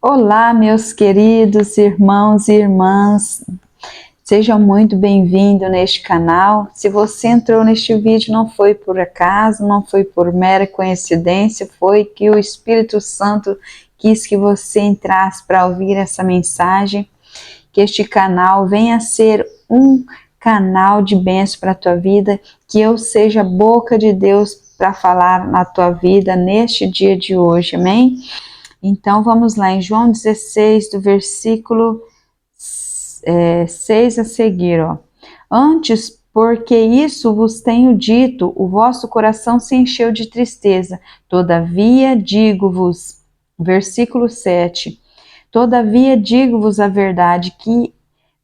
Olá, meus queridos irmãos e irmãs, sejam muito bem-vindos neste canal. Se você entrou neste vídeo, não foi por acaso, não foi por mera coincidência, foi que o Espírito Santo quis que você entrasse para ouvir essa mensagem, que este canal venha a ser um canal de bênção para a tua vida, que eu seja a boca de Deus para falar na tua vida neste dia de hoje, amém? Então vamos lá, em João 16, do versículo 6 a seguir, ó. Antes, porque isso vos tenho dito, o vosso coração se encheu de tristeza. Todavia digo-vos, versículo 7, todavia digo-vos a verdade, que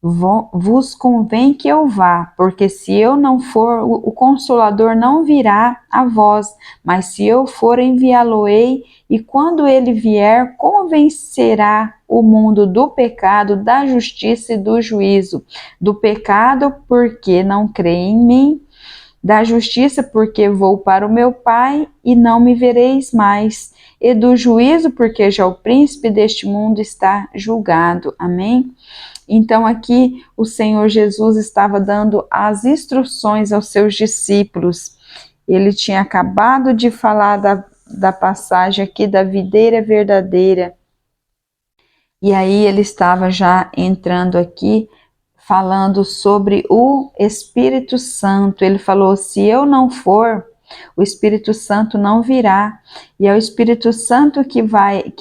vos convém que eu vá, porque se eu não for, o Consolador não virá a vós, mas se eu for, enviá-lo-ei, e quando ele vier, convencerá o mundo do pecado, da justiça e do juízo. Do pecado, porque não crê em mim, da justiça, porque vou para o meu Pai e não me vereis mais, e do juízo, porque já o príncipe deste mundo está julgado. Amém? Então aqui o Senhor Jesus estava dando as instruções aos seus discípulos. Ele tinha acabado de falar da passagem aqui da videira verdadeira. E aí ele estava já entrando aqui falando sobre o Espírito Santo. Ele falou: se eu não for, o Espírito Santo não virá. E é o Espírito Santo que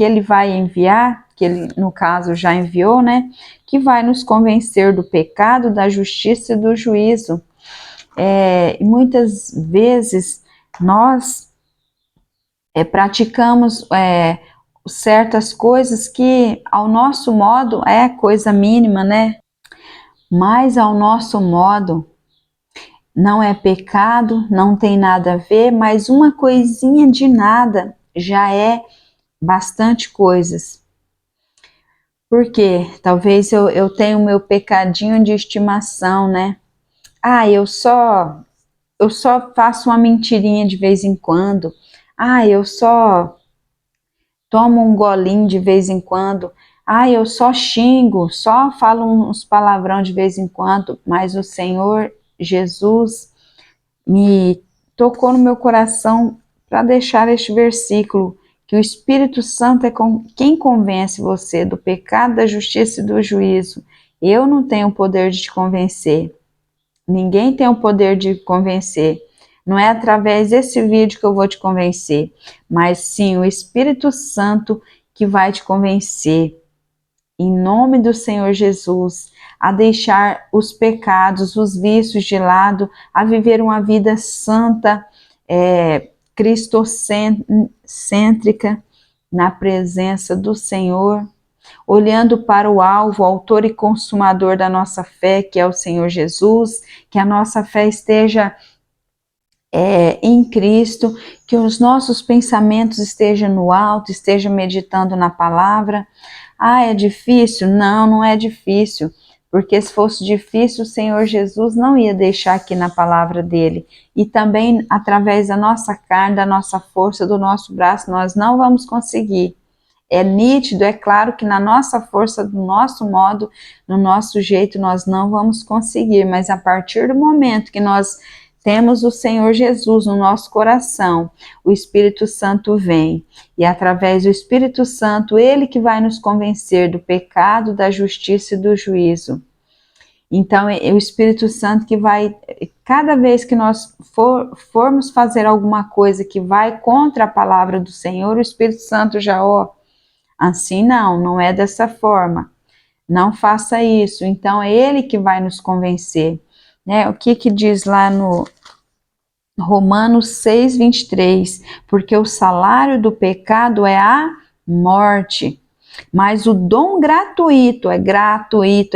ele vai enviar, que ele no caso já enviou, né? Que vai nos convencer do pecado, da justiça e do juízo. Muitas vezes nós praticamos certas coisas que ao nosso modo é coisa mínima, né? Mas ao nosso modo não é pecado, não tem nada a ver, mas uma coisinha de nada já é bastante coisas. Porque talvez eu tenha o meu pecadinho de estimação, né? Eu só faço uma mentirinha de vez em quando. Eu só tomo um golinho de vez em quando. Eu só xingo, só falo uns palavrão de vez em quando. Mas o Senhor Jesus me tocou no meu coração para deixar este versículo, que o Espírito Santo é quem convence você do pecado, da justiça e do juízo. Eu não tenho o poder de te convencer. Ninguém tem o poder de convencer. Não é através desse vídeo que eu vou te convencer, mas sim o Espírito Santo que vai te convencer, em nome do Senhor Jesus, a deixar os pecados, os vícios de lado, a viver uma vida santa, cristocêntrica, na presença do Senhor, olhando para o alvo, autor e consumador da nossa fé, que é o Senhor Jesus, que a nossa fé esteja em Cristo, que os nossos pensamentos estejam no alto, estejam meditando na palavra. É difícil? Não, não é difícil, porque se fosse difícil, o Senhor Jesus não ia deixar aqui na palavra dele. E também através da nossa carne, da nossa força, do nosso braço, nós não vamos conseguir. É nítido, é claro que na nossa força, do nosso modo, no nosso jeito, nós não vamos conseguir, mas a partir do momento que nós temos o Senhor Jesus no nosso coração, o Espírito Santo vem, e através do Espírito Santo, ele que vai nos convencer do pecado, da justiça e do juízo. Então é o Espírito Santo que vai, cada vez que nós formos fazer alguma coisa que vai contra a palavra do Senhor, o Espírito Santo já, assim não é dessa forma, não faça isso. Então é ele que vai nos convencer, né? O que diz lá no Romanos 6, 23, porque o salário do pecado é a morte, mas o dom gratuito, é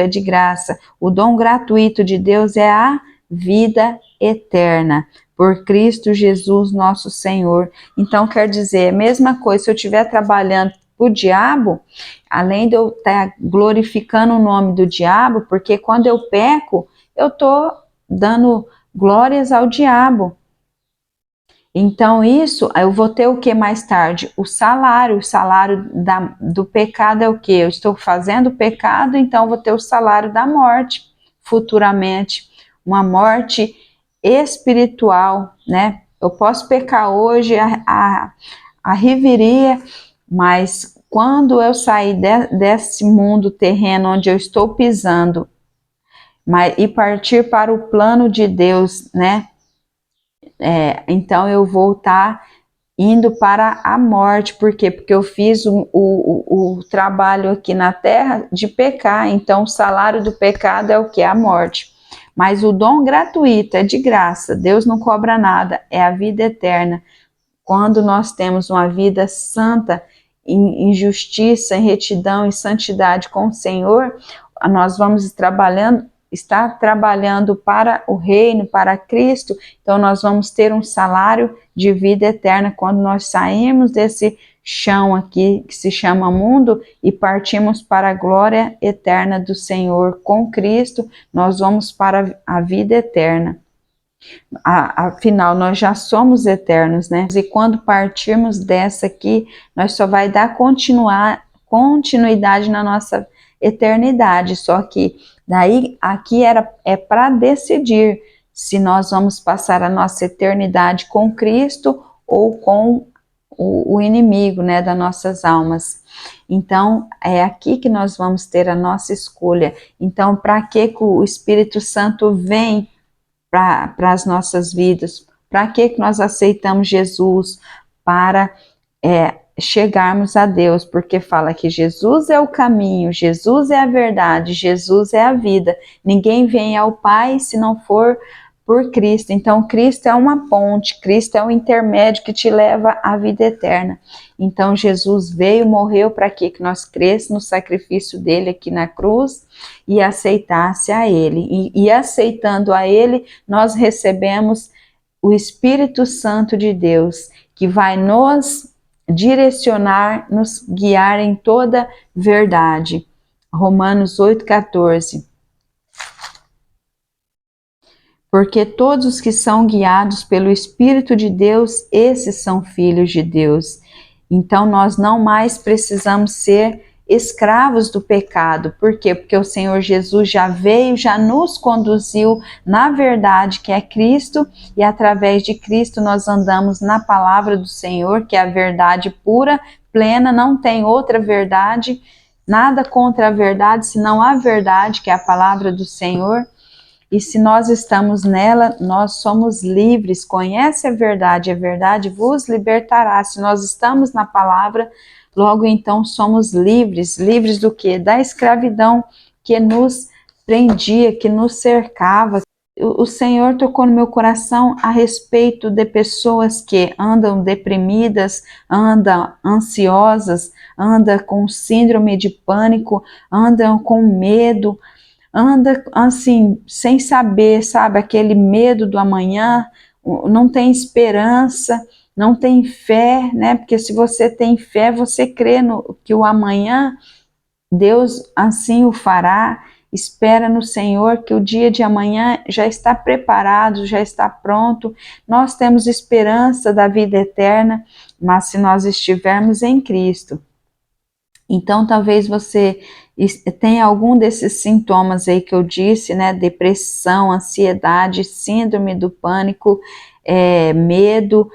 de graça, o dom gratuito de Deus é a vida eterna, por Cristo Jesus nosso Senhor. Então quer dizer, a mesma coisa, se eu estiver trabalhando para o diabo, além de eu estar glorificando o nome do diabo, porque quando eu peco, eu estou dando glórias ao diabo. Então isso, eu vou ter o que mais tarde? O salário do pecado é o que? Eu estou fazendo pecado, então eu vou ter o salário da morte futuramente, uma morte espiritual, né? Eu posso pecar hoje, a reviria, mas quando eu sair desse mundo terreno onde eu estou pisando, e partir para o plano de Deus, né? Então eu vou estar indo para a morte. Por quê? Porque eu fiz o trabalho aqui na terra de pecar, então o salário do pecado é o que? A morte. Mas o dom gratuito é de graça, Deus não cobra nada, é a vida eterna. Quando nós temos uma vida santa, em justiça, em retidão, em santidade com o Senhor, nós vamos estar trabalhando para o reino, para Cristo, então nós vamos ter um salário de vida eterna quando nós saímos desse chão aqui que se chama mundo e partimos para a glória eterna do Senhor com Cristo, nós vamos para a vida eterna. Afinal, nós já somos eternos, né? E quando partirmos dessa aqui, nós só vai dar continuidade na nossa eternidade. Só que daí aqui é para decidir se nós vamos passar a nossa eternidade com Cristo ou com o inimigo, né, das nossas almas. Então, é aqui que nós vamos ter a nossa escolha. Então, para que o Espírito Santo vem para as nossas vidas? Para que nós aceitamos Jesus? Para chegarmos a Deus, porque fala que Jesus é o caminho, Jesus é a verdade, Jesus é a vida. Ninguém vem ao Pai se não for por Cristo. Então Cristo é uma ponte, Cristo é um intermédio que te leva à vida eterna. Então Jesus veio, morreu para que nós crêssemos no sacrifício dele aqui na cruz e aceitasse a ele. E aceitando a ele, nós recebemos o Espírito Santo de Deus, que vai nos direcionar, nos guiar em toda verdade. Romanos 8,14. Porque todos os que são guiados pelo Espírito de Deus, esses são filhos de Deus. Então nós não mais precisamos ser escravos do pecado. Por quê? Porque o Senhor Jesus já veio, já nos conduziu na verdade, que é Cristo, e através de Cristo nós andamos na palavra do Senhor, que é a verdade pura, plena, não tem outra verdade, nada contra a verdade, senão a verdade, que é a palavra do Senhor. E se nós estamos nela, nós somos livres. Conhece a verdade vos libertará. Se nós estamos na palavra, logo então somos livres. Livres do quê? Da escravidão que nos prendia, que nos cercava. O Senhor tocou no meu coração a respeito de pessoas que andam deprimidas, andam ansiosas, andam com síndrome de pânico, andam com medo, anda assim, sem saber, sabe, aquele medo do amanhã, não tem esperança, não tem fé, né? Porque se você tem fé, você crê que o amanhã Deus assim o fará. Espera no Senhor que o dia de amanhã já está preparado, já está pronto. Nós temos esperança da vida eterna, mas se nós estivermos em Cristo. Então, talvez você tenha algum desses sintomas aí que eu disse, né? Depressão, ansiedade, síndrome do pânico, medo,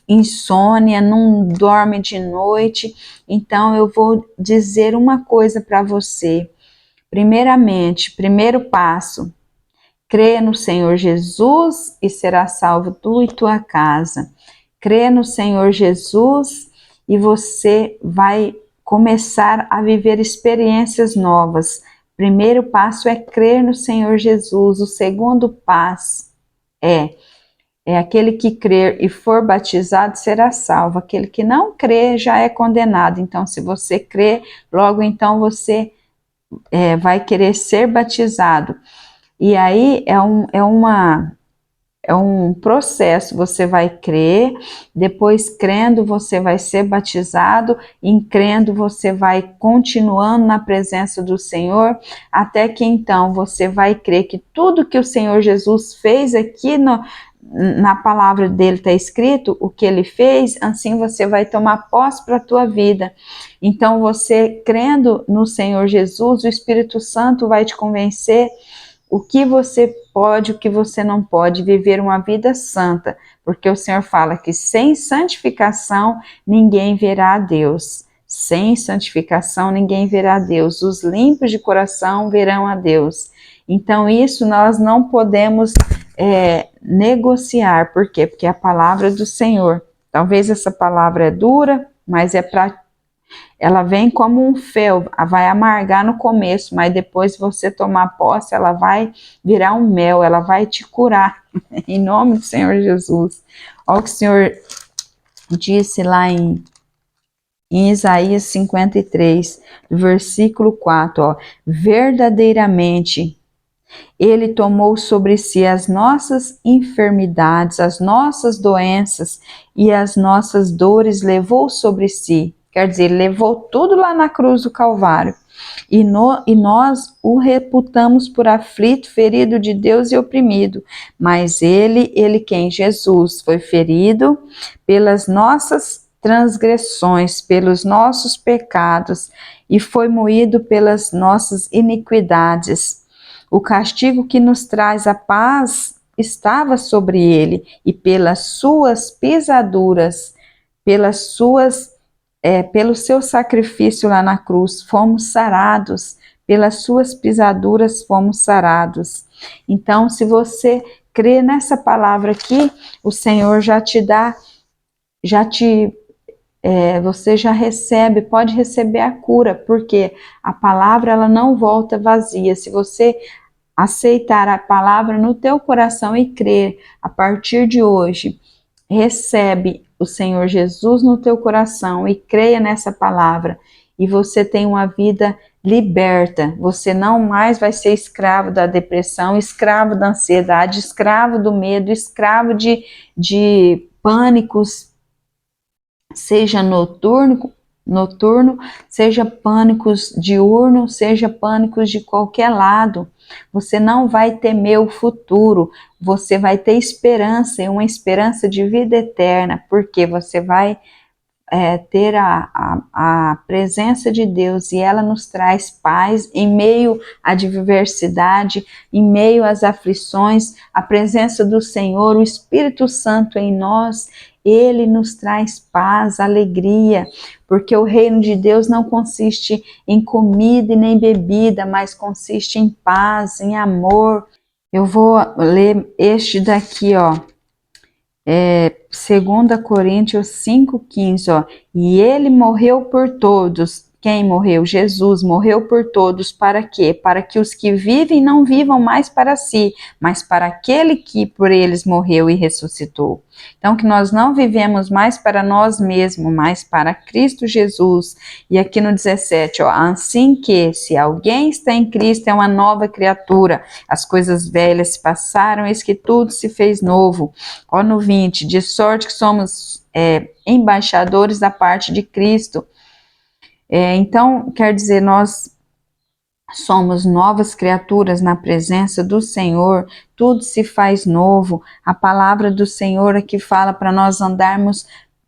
insônia, não dorme de noite. Então, eu vou dizer uma coisa para você. Primeiramente, primeiro passo, crê no Senhor Jesus e será salvo tu e tua casa. Crê no Senhor Jesus e você vai começar a viver experiências novas. Primeiro passo é crer no Senhor Jesus. O segundo passo é aquele que crer e for batizado será salvo. Aquele que não crer já é condenado. Então, se você crer, logo então você vai querer ser batizado. E aí é um processo, você vai crer, depois crendo você vai ser batizado, em crendo você vai continuando na presença do Senhor, até que então você vai crer que tudo que o Senhor Jesus fez aqui na palavra dele está escrito o que ele fez, assim você vai tomar posse para a tua vida. Então você crendo no Senhor Jesus, o Espírito Santo vai te convencer o que você pode, o que você não pode, viver uma vida santa, porque o Senhor fala que sem santificação ninguém verá a Deus. Sem santificação ninguém verá a Deus. Os limpos de coração verão a Deus. Então isso nós não podemos negociar. Por quê? Porque é a palavra do Senhor. Talvez essa palavra é dura, mas ela vem como um fel, vai amargar no começo, mas depois você tomar posse, ela vai virar um mel, ela vai te curar, em nome do Senhor Jesus. Olha o que o Senhor disse lá em Isaías 53, versículo 4, ó, verdadeiramente ele tomou sobre si as nossas enfermidades, as nossas doenças e as nossas dores levou sobre si. Quer dizer, levou tudo lá na cruz do Calvário. E nós o reputamos por aflito, ferido de Deus e oprimido. Mas ele quem? Jesus, foi ferido pelas nossas transgressões, pelos nossos pecados e foi moído pelas nossas iniquidades. O castigo que nos traz a paz estava sobre ele, e pelas suas pisaduras, pelo seu sacrifício lá na cruz, fomos sarados, pelas suas pisaduras fomos sarados. Então, se você crê nessa palavra aqui, o Senhor já te dá, você já recebe, pode receber a cura, porque a palavra ela não volta vazia. Se você aceitar a palavra no teu coração e crer, a partir de hoje, recebe o Senhor Jesus no teu coração e creia nessa palavra, e você tem uma vida liberta. Você não mais vai ser escravo da depressão, escravo da ansiedade, escravo do medo, escravo de pânicos, seja noturno, seja pânicos diurno, seja pânicos de qualquer lado. Você não vai temer o futuro, você vai ter esperança, e uma esperança de vida eterna, porque você vai ter a presença de Deus, e ela nos traz paz em meio à adversidade, em meio às aflições. A presença do Senhor, o Espírito Santo em nós, ele nos traz paz, alegria, porque o reino de Deus não consiste em comida e nem bebida, mas consiste em paz, em amor. Eu vou ler este daqui, ó. 2 Coríntios 5,15, ó, e ele morreu por todos. Quem morreu? Jesus morreu por todos. Para quê? Para que os que vivem não vivam mais para si, mas para aquele que por eles morreu e ressuscitou. Então, que nós não vivemos mais para nós mesmos, mas para Cristo Jesus. E aqui no 17, ó, assim que, se alguém está em Cristo, é uma nova criatura. As coisas velhas se passaram, eis que tudo se fez novo. Ó, no 20, de sorte que somos embaixadores da parte de Cristo. Então, quer dizer, nós somos novas criaturas na presença do Senhor, tudo se faz novo. A palavra do Senhor aqui fala para nós andarmos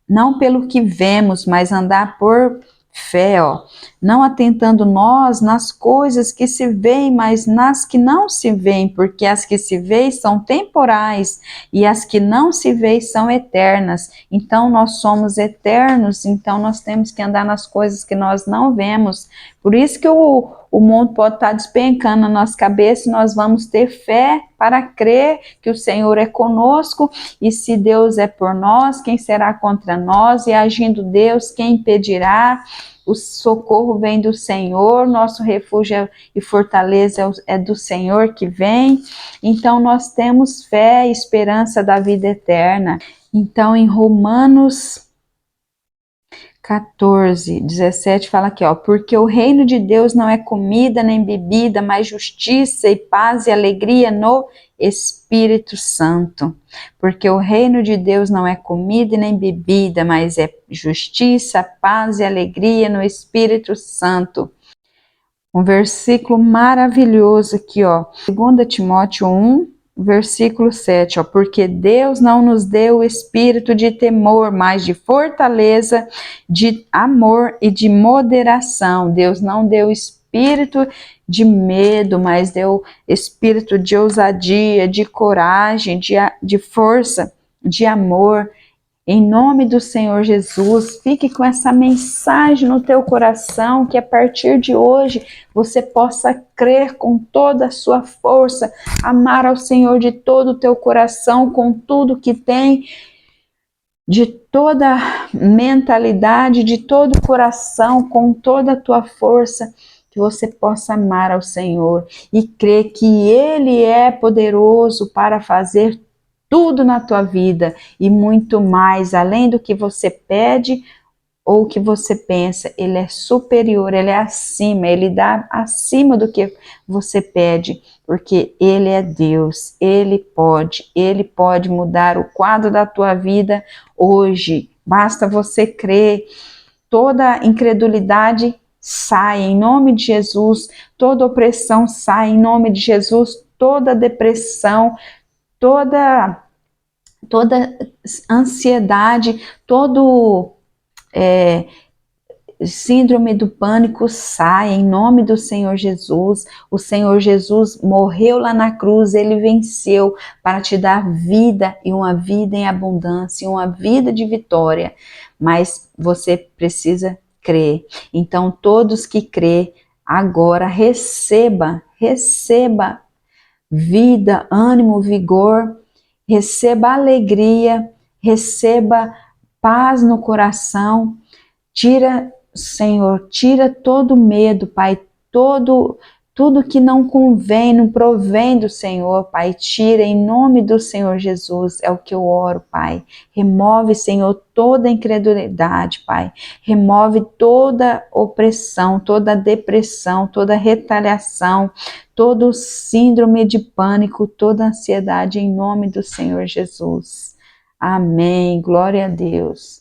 não pelo que vemos, mas andar por fé, ó, não atentando nós nas coisas que se veem, mas nas que não se veem, porque as que se veem são temporais e as que não se veem são eternas. Então nós somos eternos, então nós temos que andar nas coisas que nós não vemos. Por isso que o mundo pode estar despencando na nossa cabeça, e nós vamos ter fé para crer que o Senhor é conosco, e se Deus é por nós, quem será contra nós? E agindo Deus, quem impedirá? O socorro vem do Senhor, nosso refúgio e fortaleza é do Senhor que vem. Então nós temos fé e esperança da vida eterna. Então em Romanos 14:17 fala aqui, ó, porque o reino de Deus não é comida nem bebida, mas justiça e paz e alegria no Espírito Santo. Porque o reino de Deus não é comida nem bebida, mas é justiça, paz e alegria no Espírito Santo. Um versículo maravilhoso aqui, ó, 2 Timóteo 1, versículo 7, ó, porque Deus não nos deu o espírito de temor, mas de fortaleza, de amor e de moderação. Deus não deu espírito de medo, mas deu espírito de ousadia, de coragem, de força, de amor. Em nome do Senhor Jesus, fique com essa mensagem no teu coração, que a partir de hoje você possa crer com toda a sua força, amar ao Senhor de todo o teu coração, com tudo que tem, de toda mentalidade, de todo o coração, com toda a tua força, que você possa amar ao Senhor e crer que Ele é poderoso para fazer tudo na tua vida e muito mais, além do que você pede ou que você pensa. Ele é superior, Ele é acima, Ele dá acima do que você pede, porque Ele é Deus, Ele pode mudar o quadro da tua vida hoje. Basta você crer. Toda incredulidade sai em nome de Jesus, toda opressão sai em nome de Jesus, toda depressão, toda ansiedade, todo síndrome do pânico sai em nome do Senhor Jesus. O Senhor Jesus morreu lá na cruz, Ele venceu para te dar vida e uma vida em abundância, uma vida de vitória, mas você precisa crer. Então todos que crê agora receba vida, ânimo, vigor, receba alegria, receba paz no coração. Senhor, tira todo medo, Pai, tudo que não convém, não provém do Senhor, Pai, tira em nome do Senhor Jesus, é o que eu oro, Pai. Remove, Senhor, toda incredulidade, Pai. Remove toda opressão, toda depressão, toda retaliação, todo síndrome de pânico, toda ansiedade, em nome do Senhor Jesus. Amém. Glória a Deus.